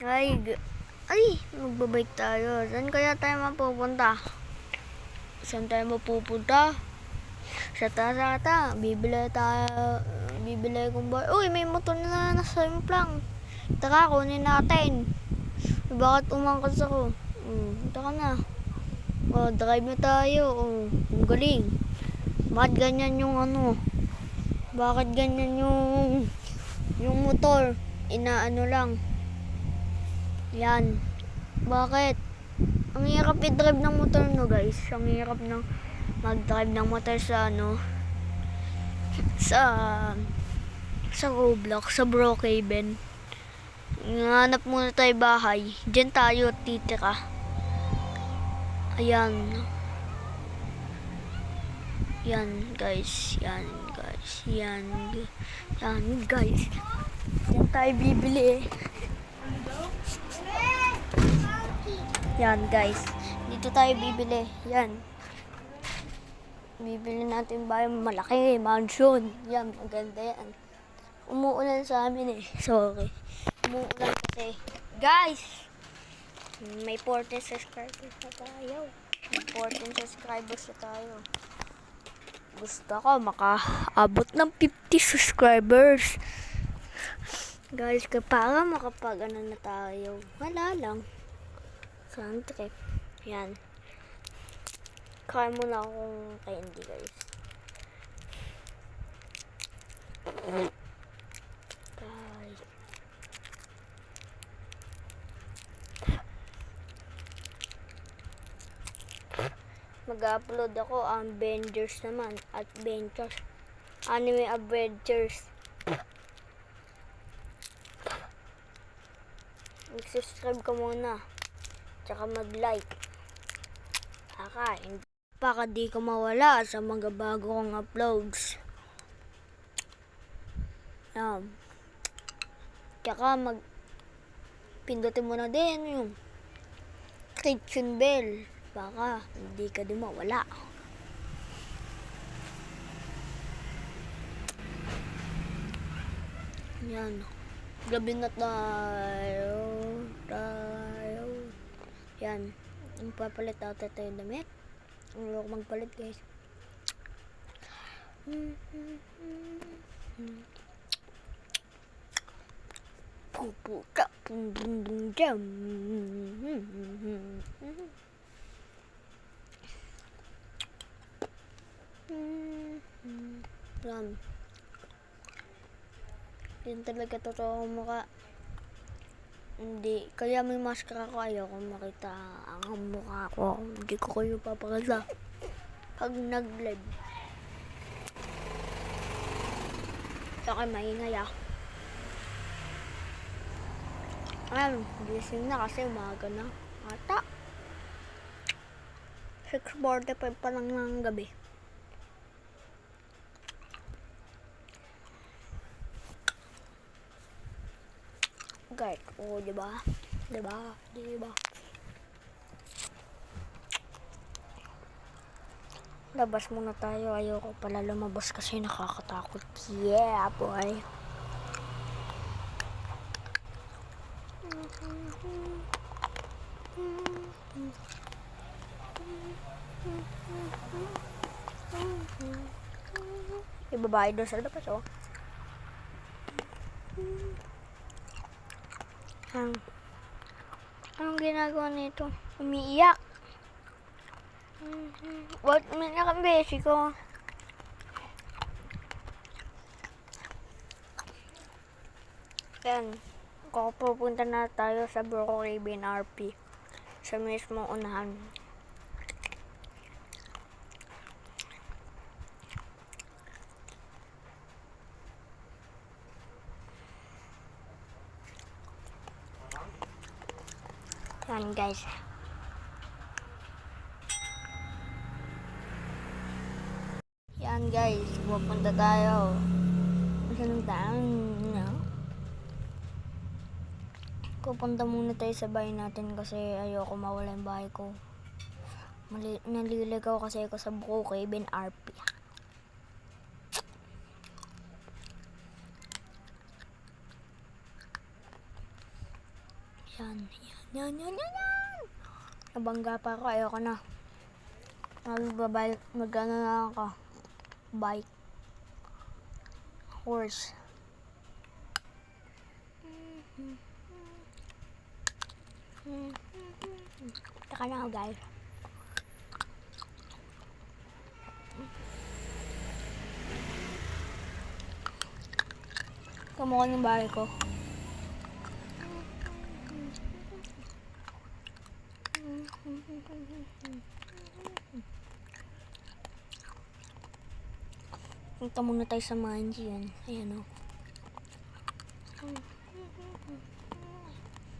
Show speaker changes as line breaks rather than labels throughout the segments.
Ay, magbabike tayo. Saan kaya tayo mapupunta? Saan tayo mapupunta? Sa Tasata. Bibili kong bar. Uy, may motor na nasa implang. Tara, kunin natin. Bakit umangkas ako? Tara na. Drive na tayo. Ang galing. Bakit ganyan yung Bakit ganyan yung motor? Inaano lang. Yan. Bakit? Ang hirap i-drive ng motor guys. Ang hirap ng mag-drive ng motor sa sa Roblox, sa Brookhaven. Hanap muna tayo bahay. Diyan tayo titira. Ayan. Yan guys. Yan guys. Diyan tayo bibili. Yan guys, dito tayo bibili. Yan. Bibili natin bahay, malaki, mansion. Yan, maganda yan. Umuulan sa amin Sorry. Umuulan kasi. Guys! May 14 subscribers na tayo. Gusto ko makaabot ng 50 subscribers. Guys, para na tayo. Wala lang. Saan trip? Yan. Kaya muna akong candy guys. Guys. Mag-upload ako ang Avengers naman. Adventures. Anime Adventures. Mag-subscribe ka muna. Tsaka mag-like. Para di ka mawala sa mga bago kong uploads. Tsaka pindutin mo na din yung notification bell. Baka hindi ka din mawala. Yan. Gabi na tayo. Yan. Ang papalit ata tayo damit. Ang loko magpalit guys. Pupuka. Jam. Yan talaga totoo mukha. Hindi, kaya may maskara ko, ayoko makita ang mukha ko. Hindi ko kayo papakala pag nag-live. Okay, maingay gising na kasi umaga na ata. 6:45 pa lang ng gabi. Guys, diba? Labas muna tayo. Ayoko pala lumabas kasi nakakatakot. Yeah, boy. Yung babae doon sa labas, Anong ginagawa nito? Umiiyak. What umiiyak ang beshi ko? Yan. Pupunta na tayo sa Brookhaven RP. Sa mismong unahan. Yan guys. Yan guys, pupunta tayo. Saan tayo? Pupunta muna tayo sa bahay natin kasi ayoko mawala yung bahay ko. Naliligaw kasi ako sa Brookhaven RP. Yan. Nabangga pa ako, ayoko na. Mag-ano na ako. Bike. Horse. Taka na ako, guys. Kamukha ng bahay ko. Punta muna tayo sa Manji yan. Ayan o.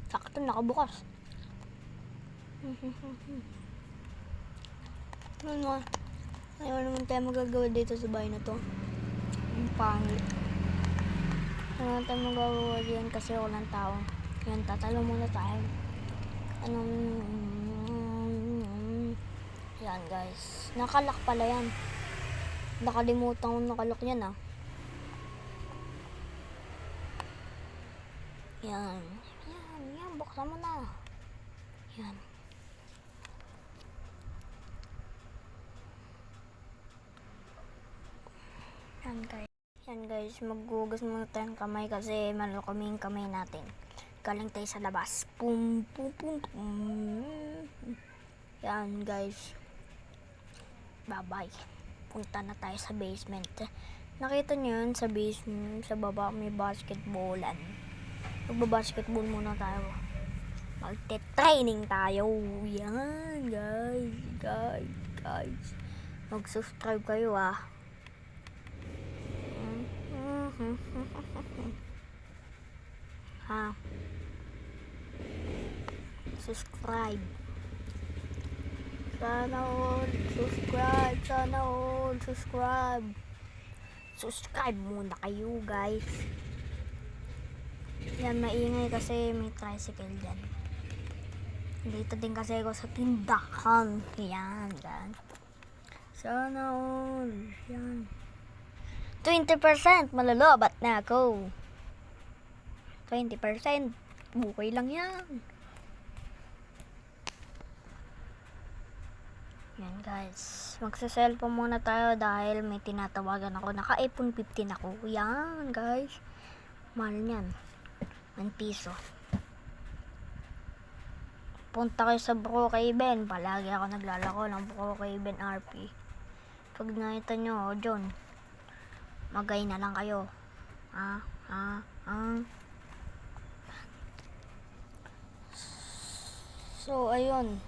Sakto, nakabukas. Ano? Ayaw naman tayo magagawa dito sa bahay na to. Ang pangit. Ayaw naman tayo magagawa diyan kasi walang tao. Yan, tatalo muna tayo. Yan guys. Nakalak pala yan. Nakalimutan ko nakalak yan ah. Yan. Buksan mo na. Yan. Yan guys, maghugas muna tayo ng kamay kasi malukami yung kamay natin. Galing tayo sa labas. Pum. Yan guys. Bye-bye. Punta na tayo sa basement. Nakita nyo yun sa basement, sa baba may basketballan. Magbabasketball muna tayo. Magte-training tayo. Yan guys. Mag-subscribe kayo ah. Ha. Subscribe. Sana all subscribe. Subscribe muna kayo guys. Yan, maingay kasi may tricycle dyan. Dito din kasi ako sa tindahan. Yan. Sana all. Yan. 20% malalobat na ako. 20%. Bukay lang yan. Yan guys. Magsa-cellphone muna tayo dahil may tinatawagan ako. Naka iPhone 15 ako. Yan guys. Mahal niyan. 1 piso. Punta kayo sa Brookhaven. Palagi ako naglalako ng Brookhaven RP. Pag nakita nyo, John, magay na lang kayo. So, ayun.